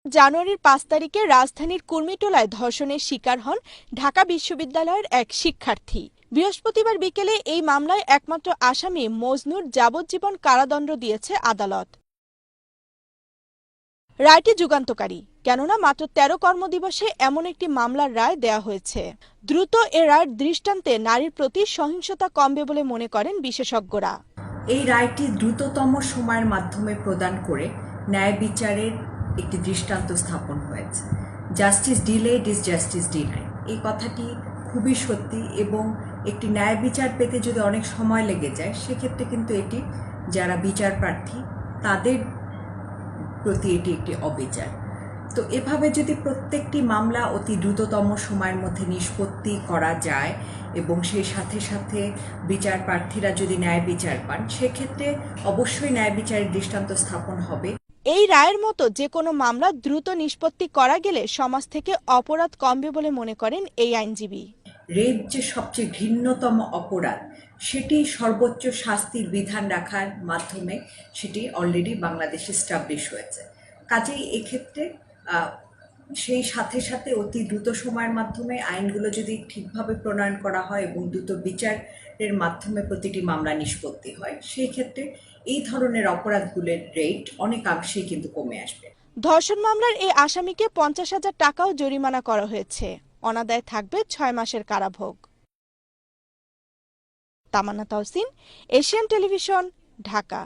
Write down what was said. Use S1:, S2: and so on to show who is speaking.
S1: জানুয়ারির ৫ তারিখে রাজধানীর কুর্মিটোলায় ধর্ষণের শিকার হন ঢাকা বিশ্ববিদ্যালয়ের এক শিক্ষার্থী। বৃহস্পতিবার বিকেলে এই মামলায় একমাত্র আসামি মজনুর যাবজ্জীবন কারাদণ্ড দিয়েছে আদালত। রায়টি যুগান্তকারী, কেননা মাত্র ১৩ কর্মদিবসে এমন একটি মামলার রায় দেয়া হয়েছে। দ্রুত এ রায়ের দৃষ্টান্তে নারীর প্রতি সহিংসতা কমবে বলে মনে করেন বিশেষজ্ঞরা।
S2: এই রায়টি দ্রুততম সময়ের মাধ্যমে প্রদান করে ন্যায় বিচারের একটি দৃষ্টান্ত স্থাপন হয়েছে। Justice delayed is justice denied, এই কথাটি খুবই সত্যি। এবং একটি ন্যায় বিচার পেতে যদি অনেক সময় লেগে যায়, সেক্ষেত্রে কিন্তু এটি যারা বিচার প্রার্থী তাদের প্রতি এটি একটি অবিচার। তো এভাবে যদি প্রত্যেকটি মামলা অতি দ্রুততম সময়ের মধ্যে নিষ্পত্তি করা যায় এবং সেই সাথে সাথে বিচার প্রার্থীরা যদি ন্যায় বিচার পান, সেক্ষেত্রে অবশ্যই ন্যায় বিচারের দৃষ্টান্ত স্থাপন হবে।
S1: এই রায়ের মতো যে কোনো মামলা দ্রুত নিষ্পত্তি করা গেলে সমাজ থেকে অপরাধ কমবে বলে মনে করেন এই আইনজীবী।
S2: রেপ যে সবচেয়ে ঘৃণ্যতম অপরাধ, সেটি সর্বোচ্চ শাস্তির বিধান রাখার মাধ্যমে সেটি অলরেডি বাংলাদেশে স্টাবলিশ হয়েছে। কাজেই এক্ষেত্রে সেই সাথে সাথে অতি দ্রুত সময়ের মাধ্যমে আইনগুলো যদি ঠিকভাবে প্রণয়ন করা হয় এবং দ্রুত বিচারের মাধ্যমে প্রতিটি মামলা নিষ্পত্তি হয়, সেই ক্ষেত্রে এই ধরনের অপরাধগুলোর রেট অনেকাংশেই কিন্তু কমে আসবে।
S1: ধর্ষণ মামলার এই আসামিকে ৫০,০০০ টাকাও জরিমানা করা হয়েছে। অনাদায়ে থাকবে ৬ মাসের কারাভোগ। তামান্না তাহসিন, এশিয়ান টেলিভিশন, ঢাকা।